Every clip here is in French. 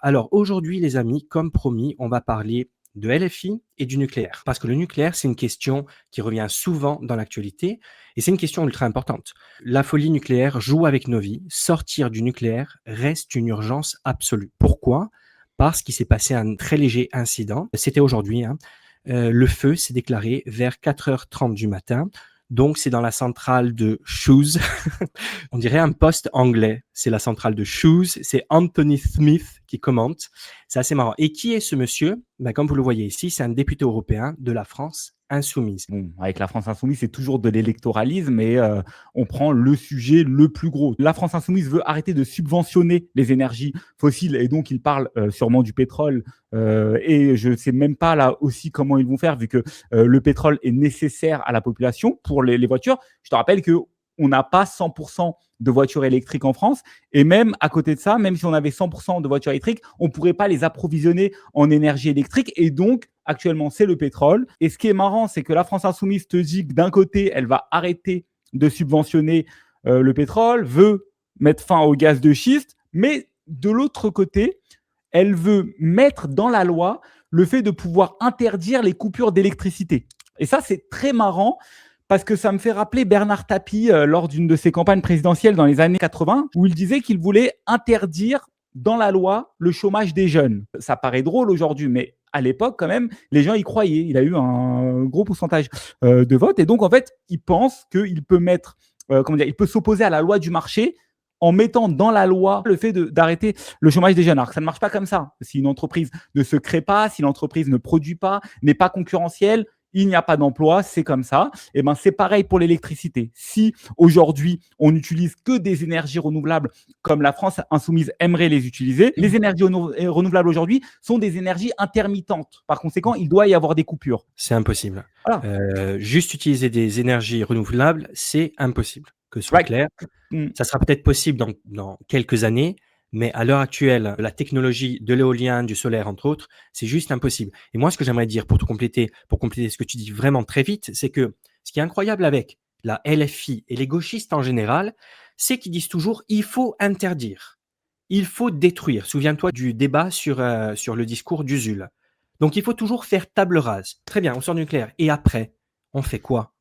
Alors aujourd'hui, les amis, comme promis, on va parler de LFI et du nucléaire. Parce que le nucléaire, c'est une question qui revient souvent dans l'actualité et c'est une question ultra importante. La folie nucléaire joue avec nos vies. Sortir du nucléaire reste une urgence absolue. Pourquoi? Parce qu'il s'est passé un très léger incident. C'était aujourd'hui, hein. Le feu s'est déclaré vers 4h30 du matin. Donc, c'est dans la centrale de Shoes. On dirait un poste anglais. C'est la centrale de Shoes. C'est Anthony Smith qui commente. C'est assez marrant. Et qui est ce monsieur? Ben, comme vous le voyez ici, c'est un député européen de la France insoumise. Bon, avec la France insoumise, c'est toujours de l'électoralisme et on prend le sujet le plus gros. La France insoumise veut arrêter de subventionner les énergies fossiles et donc il parle sûrement du pétrole et je ne sais même pas là aussi comment ils vont faire vu que le pétrole est nécessaire à la population pour les voitures. Je te rappelle que on n'a pas 100% de voitures électriques en France et même à côté de ça, même si on avait 100% de voitures électriques, on ne pourrait pas les approvisionner en énergie électrique et donc actuellement, c'est le pétrole. Et ce qui est marrant, c'est que la France insoumise te dit que d'un côté, elle va arrêter de subventionner le pétrole, veut mettre fin au gaz de schiste, mais de l'autre côté, elle veut mettre dans la loi le fait de pouvoir interdire les coupures d'électricité. Et ça, c'est très marrant parce que ça me fait rappeler Bernard Tapie lors d'une de ses campagnes présidentielles dans les années 80, où il disait qu'il voulait interdire dans la loi le chômage des jeunes. Ça paraît drôle aujourd'hui, mais à l'époque, quand même, les gens y croyaient. Il a eu un gros pourcentage de vote. Et donc, en fait, il pense qu'il peut mettre, il peut s'opposer à la loi du marché en mettant dans la loi le fait d'arrêter le chômage des jeunes. Alors que ça ne marche pas comme ça. Si une entreprise ne se crée pas, si l'entreprise ne produit pas, n'est pas concurrentielle, il n'y a pas d'emploi, c'est comme ça. Et ben c'est pareil pour l'électricité. Si aujourd'hui on n'utilise que des énergies renouvelables comme la France insoumise aimerait les utiliser, les énergies renouvelables aujourd'hui sont des énergies intermittentes. Par conséquent, il doit y avoir des coupures. C'est impossible. Voilà. Juste utiliser des énergies renouvelables, c'est impossible, que ce soit clair. Ça sera peut-être possible dans quelques années, mais à l'heure actuelle, la technologie de l'éolien, du solaire, entre autres, c'est juste impossible. Et moi, ce que j'aimerais dire pour compléter ce que tu dis vraiment très vite, c'est que ce qui est incroyable avec la LFI et les gauchistes en général, c'est qu'ils disent toujours il faut interdire, il faut détruire. Souviens-toi du débat sur le discours d'Usul. Donc il faut toujours faire table rase. Très bien, on sort du nucléaire. Et après, on fait quoi?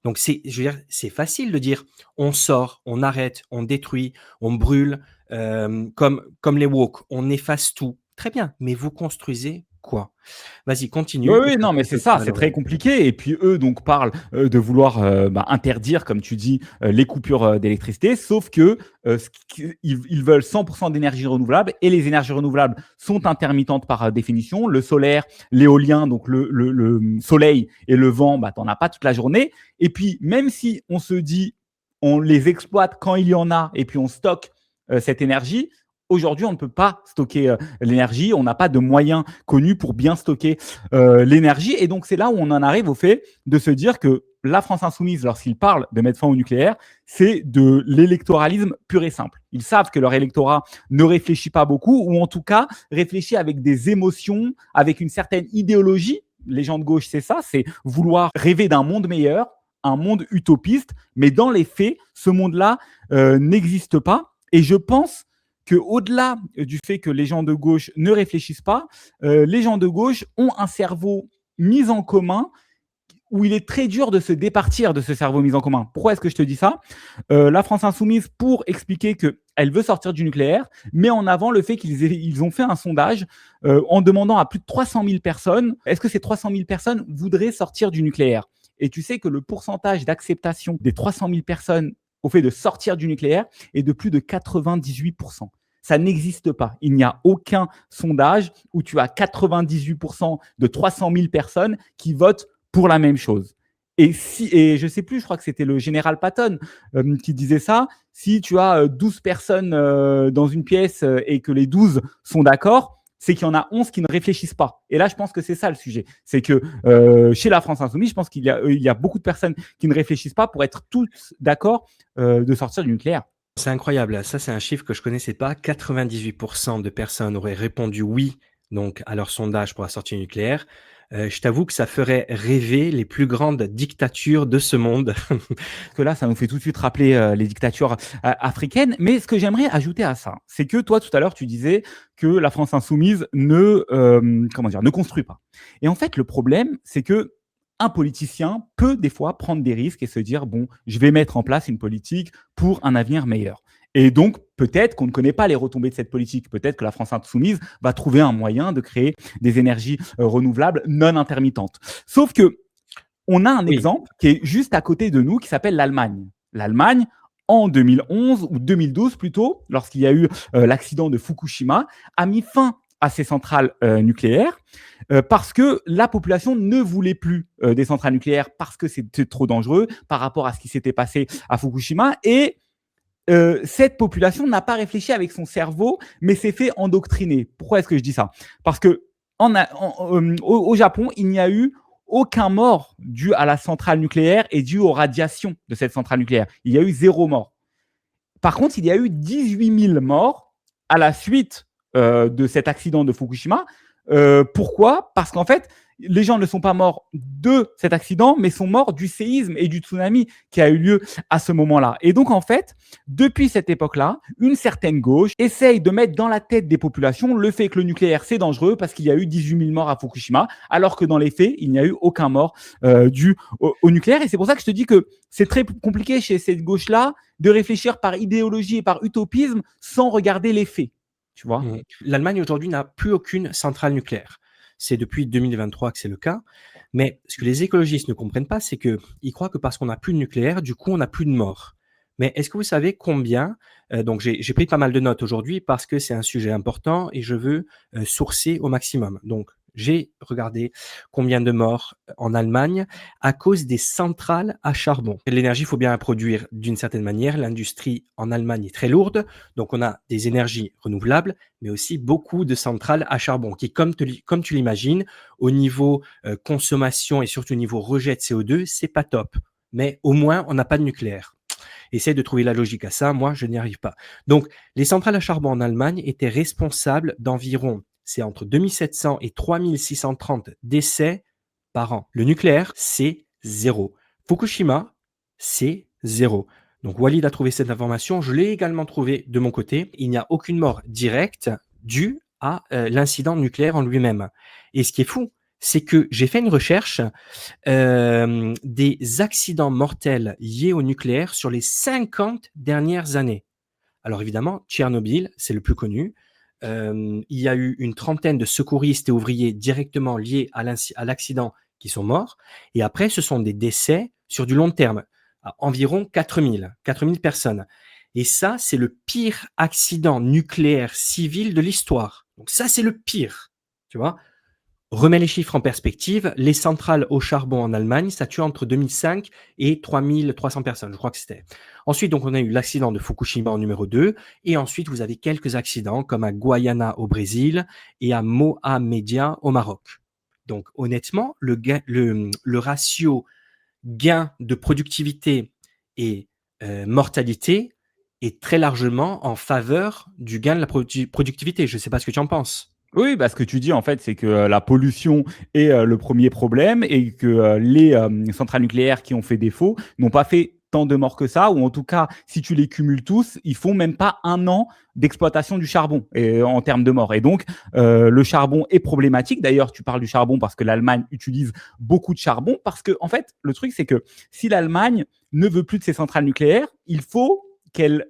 Donc je veux dire, c'est facile de dire on sort, on arrête, on détruit, on brûle, comme les woke, on efface tout. Très bien, mais vous construisez quoi? Vas-y, continue. Oui, non, mais c'est ça, c'est très compliqué. Et puis eux donc parlent de vouloir interdire, comme tu dis, les coupures d'électricité, sauf que ils veulent 100% d'énergie renouvelable et les énergies renouvelables sont intermittentes par définition. Le solaire, l'éolien, donc le soleil et le vent, bah, tu n'en as pas toute la journée. Et puis même si on se dit on les exploite quand il y en a et puis on stocke cette énergie, aujourd'hui, on ne peut pas stocker l'énergie. On n'a pas de moyens connus pour bien stocker l'énergie. Et donc, c'est là où on en arrive au fait de se dire que la France insoumise, lorsqu'ils parlent de mettre fin au nucléaire, c'est de l'électoralisme pur et simple. Ils savent que leur électorat ne réfléchit pas beaucoup, ou en tout cas réfléchit avec des émotions, avec une certaine idéologie. Les gens de gauche, c'est ça, c'est vouloir rêver d'un monde meilleur, un monde utopiste, mais dans les faits, ce monde-là n'existe pas. Et je pense qu'au-delà du fait que les gens de gauche ne réfléchissent pas, les gens de gauche ont un cerveau mis en commun où il est très dur de se départir de ce cerveau mis en commun. Pourquoi est-ce que je te dis ça? La France insoumise, pour expliquer qu'elle veut sortir du nucléaire, met en avant le fait qu'ils ont fait un sondage en demandant à plus de 300 000 personnes, est-ce que ces 300 000 personnes voudraient sortir du nucléaire? Et tu sais que le pourcentage d'acceptation des 300 000 personnes au fait de sortir du nucléaire est de plus de 98%. Ça n'existe pas. Il n'y a aucun sondage où tu as 98% de 300 000 personnes qui votent pour la même chose. Et je ne sais plus, je crois que c'était le général Patton qui disait ça, si tu as 12 personnes dans une pièce et que les 12 sont d'accord, c'est qu'il y en a 11 qui ne réfléchissent pas. Et là, je pense que c'est ça le sujet. C'est que chez la France insoumise, je pense qu'il y a beaucoup de personnes qui ne réfléchissent pas pour être tous d'accord de sortir du nucléaire. C'est incroyable. Ça, c'est un chiffre que je connaissais pas. 98% de personnes auraient répondu oui donc à leur sondage pour la sortie nucléaire, je t'avoue que ça ferait rêver les plus grandes dictatures de ce monde. Parce que là, ça nous fait tout de suite rappeler les dictatures africaines. Mais ce que j'aimerais ajouter à ça, c'est que toi, tout à l'heure, tu disais que la France insoumise ne construit pas. Et en fait, le problème, c'est que un politicien peut des fois prendre des risques et se dire, bon, je vais mettre en place une politique pour un avenir meilleur. Et donc, peut-être qu'on ne connaît pas les retombées de cette politique. Peut-être que la France insoumise va trouver un moyen de créer des énergies renouvelables non intermittentes. Sauf que on a un Oui. exemple qui est juste à côté de nous, qui s'appelle l'Allemagne. L'Allemagne, en 2011 ou 2012 plutôt, lorsqu'il y a eu l'accident de Fukushima, a mis fin à ces centrales nucléaires parce que la population ne voulait plus des centrales nucléaires parce que c'était trop dangereux par rapport à ce qui s'était passé à Fukushima. Et cette population n'a pas réfléchi avec son cerveau, mais s'est fait endoctriner. Pourquoi est-ce que je dis ça? Parce que au Japon, il n'y a eu aucun mort dû à la centrale nucléaire et dû aux radiations de cette centrale nucléaire. Il y a eu 0 mort. Par contre, il y a eu 18 000 morts à la suite de cet accident de Fukushima. Pourquoi? Parce qu'en fait, les gens ne sont pas morts de cet accident, mais sont morts du séisme et du tsunami qui a eu lieu à ce moment-là. Et donc, en fait, depuis cette époque-là, une certaine gauche essaye de mettre dans la tête des populations le fait que le nucléaire, c'est dangereux parce qu'il y a eu 18 000 morts à Fukushima, alors que dans les faits, il n'y a eu aucun mort dû au nucléaire. Et c'est pour ça que je te dis que c'est très compliqué chez cette gauche-là de réfléchir par idéologie et par utopisme sans regarder les faits. Tu vois? L'Allemagne aujourd'hui n'a plus aucune centrale nucléaire. C'est depuis 2023 que c'est le cas. Mais ce que les écologistes ne comprennent pas, c'est qu'ils croient que parce qu'on n'a plus de nucléaire, du coup, on n'a plus de morts. Mais est-ce que vous savez combien donc j'ai pris pas mal de notes aujourd'hui parce que c'est un sujet important et je veux sourcer au maximum. Donc j'ai regardé combien de morts en Allemagne à cause des centrales à charbon. L'énergie, il faut bien la produire d'une certaine manière. L'industrie en Allemagne est très lourde, donc on a des énergies renouvelables, mais aussi beaucoup de centrales à charbon qui, comme tu l'imagines, au niveau consommation et surtout au niveau rejet de CO2, c'est pas top. Mais au moins, on n'a pas de nucléaire. Essaye de trouver la logique à ça, moi, je n'y arrive pas. Donc, les centrales à charbon en Allemagne étaient responsables d'environ, c'est entre 2700 et 3630 décès par an. Le nucléaire, c'est 0. Fukushima, c'est 0. Donc, Walid a trouvé cette information. Je l'ai également trouvée de mon côté. Il n'y a aucune mort directe due à l'incident nucléaire en lui-même. Et ce qui est fou, c'est que j'ai fait une recherche des accidents mortels liés au nucléaire sur les 50 dernières années. Alors évidemment, Tchernobyl, c'est le plus connu. Il y a eu une trentaine de secouristes et ouvriers directement liés à l'accident qui sont morts. Et après, ce sont des décès sur du long terme, à environ 4000 personnes. Et ça, c'est le pire accident nucléaire civil de l'histoire. Donc ça, c'est le pire, tu vois. Remets les chiffres en perspective. Les centrales au charbon en Allemagne, ça tue entre 2005 et 3300 personnes, je crois que c'était. Ensuite, donc, on a eu l'accident de Fukushima en numéro 2. Et ensuite, vous avez quelques accidents comme à Guayana au Brésil et à Mohamedia au Maroc. Donc, honnêtement, le ratio gain de productivité et mortalité est très largement en faveur du gain de la productivité. Je ne sais pas ce que tu en penses. Oui, bah, ce que tu dis, en fait, c'est que la pollution est le premier problème et que les centrales nucléaires qui ont fait défaut n'ont pas fait tant de morts que ça, ou en tout cas, si tu les cumules tous, ils font même pas 1 an d'exploitation du charbon en termes de morts. Et donc, le charbon est problématique. D'ailleurs, tu parles du charbon parce que l'Allemagne utilise beaucoup de charbon, parce que, en fait, le truc, c'est que si l'Allemagne ne veut plus de ses centrales nucléaires, il faut qu'elle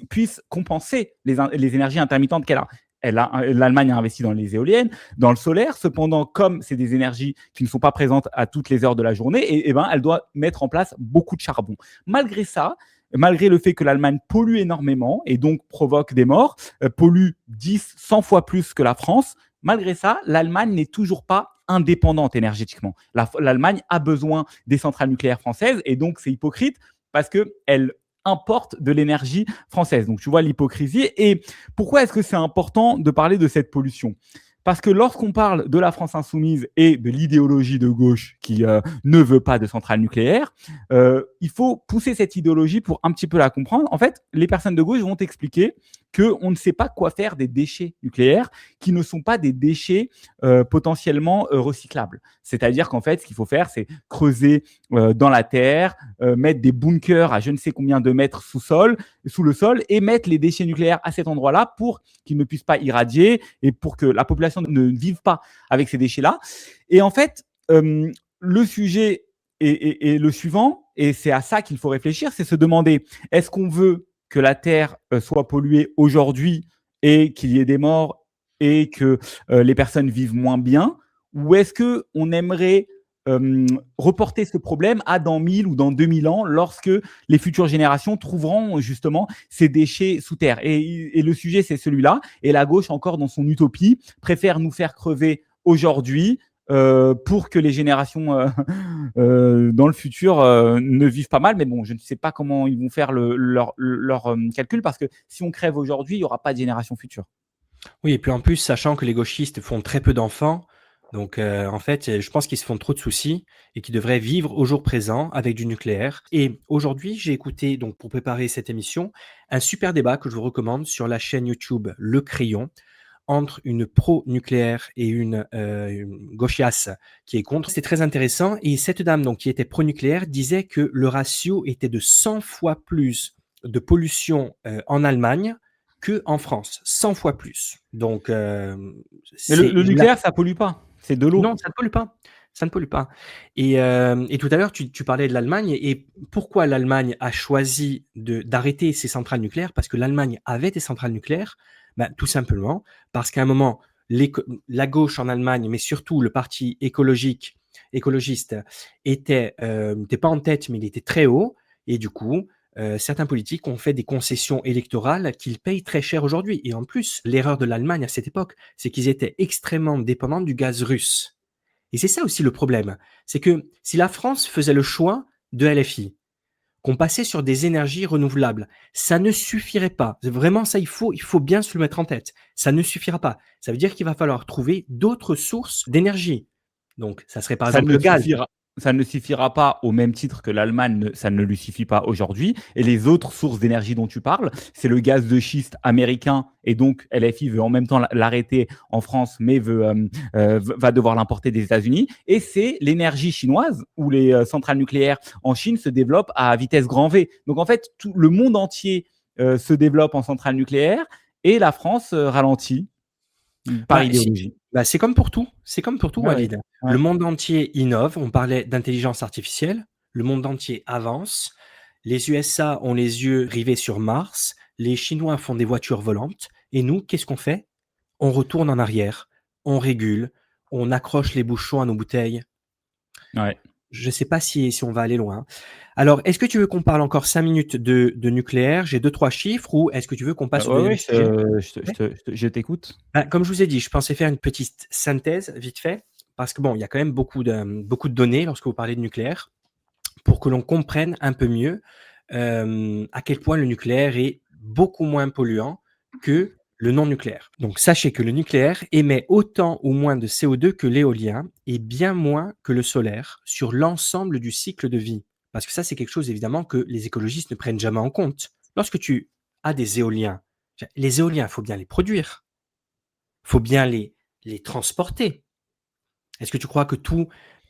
puisse compenser les énergies intermittentes qu'elle a. L'Allemagne a investi dans les éoliennes, dans le solaire. Cependant, comme c'est des énergies qui ne sont pas présentes à toutes les heures de la journée, elle doit mettre en place beaucoup de charbon. Malgré ça, malgré le fait que l'Allemagne pollue énormément et donc provoque des morts, pollue 10, 100 fois plus que la France, malgré ça, l'Allemagne n'est toujours pas indépendante énergétiquement. L'Allemagne a besoin des centrales nucléaires françaises et donc c'est hypocrite parce qu'elle importe de l'énergie française. Donc, tu vois l'hypocrisie. Et pourquoi est-ce que c'est important de parler de cette pollution? Parce que lorsqu'on parle de la France insoumise et de l'idéologie de gauche qui ne veut pas de centrale nucléaire. Il faut pousser cette idéologie pour un petit peu la comprendre. En fait, les personnes de gauche vont t'expliquer qu'on ne sait pas quoi faire des déchets nucléaires qui ne sont pas des déchets potentiellement recyclables. C'est-à-dire qu'en fait, ce qu'il faut faire, c'est creuser dans la terre, mettre des bunkers à je ne sais combien de mètres sous le sol et mettre les déchets nucléaires à cet endroit-là pour qu'ils ne puissent pas irradier et pour que la population ne vive pas avec ces déchets-là. Et en fait, le sujet est le suivant, et c'est à ça qu'il faut réfléchir, c'est se demander, est-ce qu'on veut que la Terre soit polluée aujourd'hui et qu'il y ait des morts et que les personnes vivent moins bien, ou est-ce qu'on aimerait reporter ce problème à dans 1000 ou dans 2000 ans lorsque les futures générations trouveront justement ces déchets sous terre. Et le sujet, c'est celui-là. Et la gauche, encore dans son utopie, préfère nous faire crever aujourd'hui pour que les générations dans le futur ne vivent pas mal. Mais bon, je ne sais pas comment ils vont faire leur calcul, parce que si on crève aujourd'hui, il n'y aura pas de génération future. Oui, et puis en plus, sachant que les gauchistes font très peu d'enfants, donc en fait, je pense qu'ils se font trop de soucis et qu'ils devraient vivre au jour présent avec du nucléaire. Et aujourd'hui, j'ai écouté, donc pour préparer cette émission, un super débat que je vous recommande sur la chaîne YouTube Le Crayon, entre une pro-nucléaire et une gauchiasse qui est contre. C'était très intéressant. Et cette dame, donc, qui était pro-nucléaire, disait que le ratio était de 100 fois plus de pollution en Allemagne qu'en France. 100 fois plus. Donc, Mais le nucléaire, ça pollue pas. C'est de l'eau. non, ça ne pollue pas. Ça ne pollue pas. Et tout à l'heure, tu parlais de l'Allemagne. Et pourquoi l'Allemagne a choisi d'arrêter ses centrales nucléaires? Parce que l'Allemagne avait des centrales nucléaires. Ben, tout simplement parce qu'à un moment, la gauche en Allemagne, mais surtout le parti écologiste, n'était pas en tête, mais il était très haut. Et du coup, certains politiques ont fait des concessions électorales qu'ils payent très cher aujourd'hui. Et en plus, l'erreur de l'Allemagne à cette époque, c'est qu'ils étaient extrêmement dépendants du gaz russe. Et c'est ça aussi le problème. C'est que si la France faisait le choix de LFI, qu'on passait sur des énergies renouvelables, ça ne suffirait pas. Vraiment, ça, il faut bien se le mettre en tête. Ça ne suffira pas. Ça veut dire qu'il va falloir trouver d'autres sources d'énergie. Donc, ça serait par Ça exemple ne le gaz. suffira, ça ne suffira pas au même titre que l'Allemagne, ça ne lui suffit pas aujourd'hui. Et les autres sources d'énergie dont tu parles, c'est le gaz de schiste américain, et donc LFI veut en même temps l'arrêter en France, mais va devoir l'importer des États-Unis. Et c'est l'énergie chinoise, où les centrales nucléaires en Chine se développent à vitesse grand V. Donc en fait, tout le monde entier se développe en centrales nucléaires, et la France ralentit par idéologie. C'est comme pour tout. C'est comme pour tout, Ouais, Walid. ouais. Le monde entier innove. On parlait d'intelligence artificielle. Le monde entier avance. Les USA ont les yeux rivés sur Mars. Les Chinois font des voitures volantes. Et nous, qu'est-ce qu'on fait? On retourne en arrière. On régule. On accroche les bouchons à nos bouteilles. Ouais. Je ne sais pas si on va aller loin. Alors, est-ce que tu veux qu'on parle encore 5 minutes de nucléaire? J'ai 2-3 chiffres, ou est-ce que tu veux qu'on passe au deuxième sujet? Je t'écoute. Comme je vous ai dit, je pensais faire une petite synthèse vite fait, parce que bon, il y a quand même beaucoup de données lorsque vous parlez de nucléaire, pour que l'on comprenne un peu mieux à quel point le nucléaire est beaucoup moins polluant que le non nucléaire. Donc sachez que le nucléaire émet autant ou moins de CO2 que l'éolien, et bien moins que le solaire sur l'ensemble du cycle de vie. Parce que ça, c'est quelque chose évidemment que les écologistes ne prennent jamais en compte. Lorsque tu as des éoliens, les éoliens, il faut bien les produire. Il faut bien les transporter. Est-ce que tu crois que tout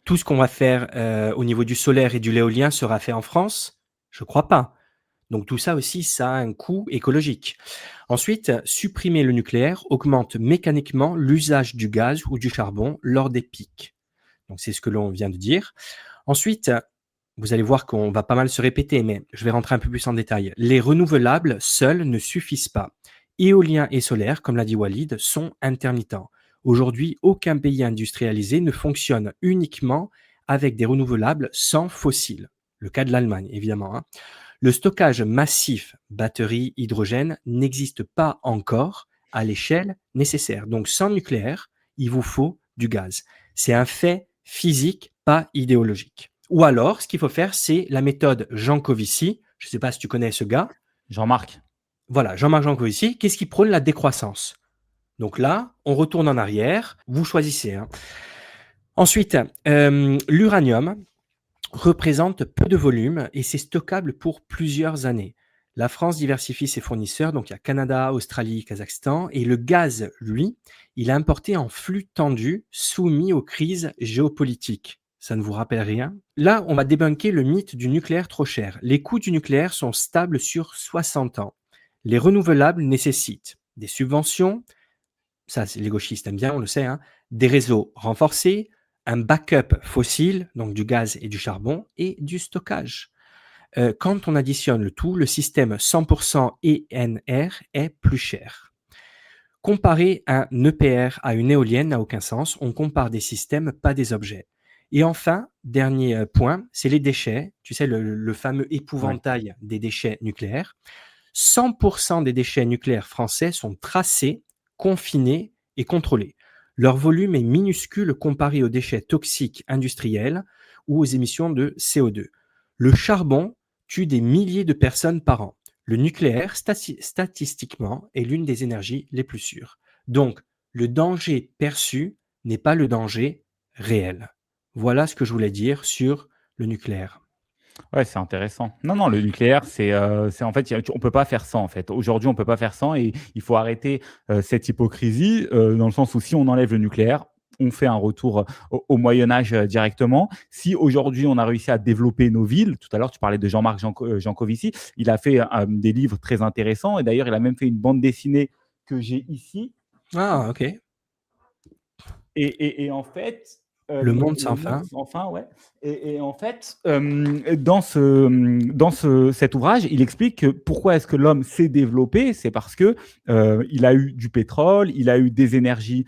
ce qu'on va faire au niveau du solaire et de l'éolien sera fait en France? Je ne crois pas. Donc tout ça aussi, ça a un coût écologique. Ensuite, supprimer le nucléaire augmente mécaniquement l'usage du gaz ou du charbon lors des pics. Donc c'est ce que l'on vient de dire. Ensuite, vous allez voir qu'on va pas mal se répéter, mais je vais rentrer un peu plus en détail. Les renouvelables seuls ne suffisent pas. Éolien et solaire, comme l'a dit Walid, sont intermittents. Aujourd'hui, aucun pays industrialisé ne fonctionne uniquement avec des renouvelables sans fossiles. Le cas de l'Allemagne, évidemment. Hein. Le stockage massif batterie hydrogène n'existe pas encore à l'échelle nécessaire. Donc sans nucléaire, il vous faut du gaz. C'est un fait physique, pas idéologique. Ou alors, ce qu'il faut faire, c'est la méthode Jancovici. Je ne sais pas si tu connais ce gars. Jean-Marc. Voilà, Jean-Marc Jancovici. Qu'est-ce qui prône? La décroissance. Donc là, on retourne en arrière. Vous choisissez. Hein. Ensuite, l'uranium représente peu de volume et c'est stockable pour plusieurs années. La France diversifie ses fournisseurs, donc il y a Canada, Australie, Kazakhstan, et le gaz, lui, il est importé en flux tendu, soumis aux crises géopolitiques. Ça ne vous rappelle rien? Là, on va débunker le mythe du nucléaire trop cher. Les coûts du nucléaire sont stables sur 60 ans. Les renouvelables nécessitent des subventions, ça les gauchistes aiment bien, on le sait, hein, des réseaux renforcés, un backup fossile, donc du gaz et du charbon, et du stockage. Quand on additionne le tout, le système 100% ENR est plus cher. Comparer un EPR à une éolienne n'a aucun sens, on compare des systèmes, pas des objets. Et enfin, dernier point, c'est les déchets, tu sais, le fameux Ouais. épouvantail des déchets nucléaires. 100% des déchets nucléaires français sont tracés, confinés et contrôlés. Leur volume est minuscule comparé aux déchets toxiques industriels ou aux émissions de CO2. Le charbon tue des milliers de personnes par an. Le nucléaire, statistiquement, est l'une des énergies les plus sûres. Donc, le danger perçu n'est pas le danger réel. Voilà ce que je voulais dire sur le nucléaire. Ouais, c'est intéressant. Non, non, le nucléaire, c'est en fait, on peut pas faire sans, en fait. Aujourd'hui, on peut pas faire sans et il faut arrêter cette hypocrisie dans le sens où si on enlève le nucléaire, on fait un retour au Moyen Âge directement. Si aujourd'hui, on a réussi à développer nos villes, tout à l'heure, tu parlais de Jean-Marc Jancovici, il a fait des livres très intéressants et d'ailleurs, il a même fait une bande dessinée que j'ai ici. Ah, ok. Et en fait, Le monde le sans monde fin. sans fin, ouais. Et en fait, cet ouvrage, il explique que pourquoi est-ce que l'homme s'est développé, c'est parce que il a eu du pétrole, il a eu des énergies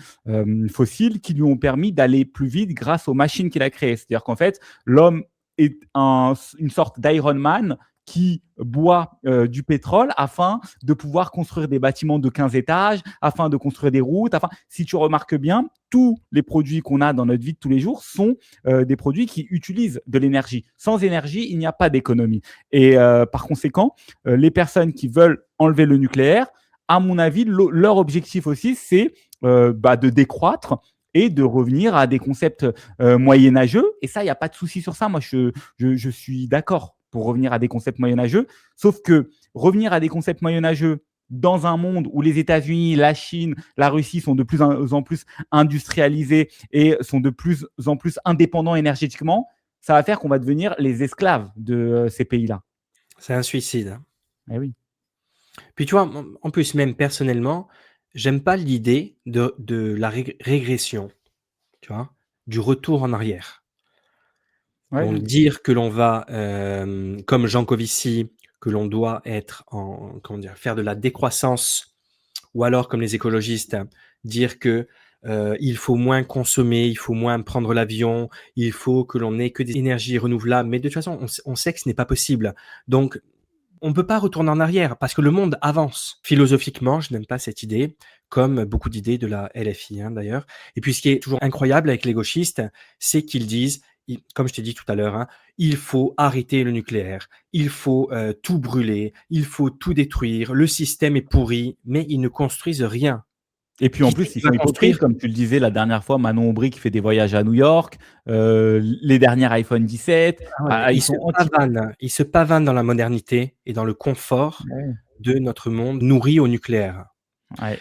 fossiles qui lui ont permis d'aller plus vite grâce aux machines qu'il a créées. C'est-à-dire qu'en fait, l'homme est une sorte d'Iron Man qui boit du pétrole afin de pouvoir construire des bâtiments de 15 étages, afin de construire des routes. Si tu remarques bien, tous les produits qu'on a dans notre vie de tous les jours sont des produits qui utilisent de l'énergie. Sans énergie, il n'y a pas d'économie. Et par conséquent, les personnes qui veulent enlever le nucléaire, à mon avis, leur objectif aussi, c'est de décroître et de revenir à des concepts moyenâgeux. Et ça, il n'y a pas de souci sur ça. Moi, je suis d'accord pour revenir à des concepts moyenâgeux. Sauf que revenir à des concepts moyenâgeux dans un monde où les États-Unis, la Chine, la Russie sont de plus en plus industrialisés et sont de plus en plus indépendants énergétiquement, ça va faire qu'on va devenir les esclaves de ces pays-là. C'est un suicide. Eh oui. Puis tu vois, en plus, même personnellement, j'aime pas l'idée de la régression, tu vois, du retour en arrière. Ouais, Donc dire que l'on va, comme Jean Covici, que l'on doit être en comment dire? Faire de la décroissance ou alors comme les écologistes, dire que, il faut moins consommer, il faut moins prendre l'avion, il faut que l'on ait que des énergies renouvelables. Mais de toute façon, on sait que ce n'est pas possible. Donc on ne peut pas retourner en arrière parce que le monde avance. Philosophiquement, je n'aime pas cette idée, comme beaucoup d'idées de la LFI, hein, d'ailleurs. Et puis ce qui est toujours incroyable avec les gauchistes, c'est qu'ils disent, comme je t'ai dit tout à l'heure, hein, il faut arrêter le nucléaire, il faut tout brûler, il faut tout détruire, le système est pourri, mais ils ne construisent rien. et puis en Qui c'est plus, ils qui va sont hypocrites, construire? comme tu le disais la dernière fois, Manon Aubry qui fait des voyages à New York, les derniers iPhone 17, Ah ouais, mais ils sont anti. ils se pavanent dans la modernité et dans le confort Ouais. de notre monde nourri au nucléaire. Ouais.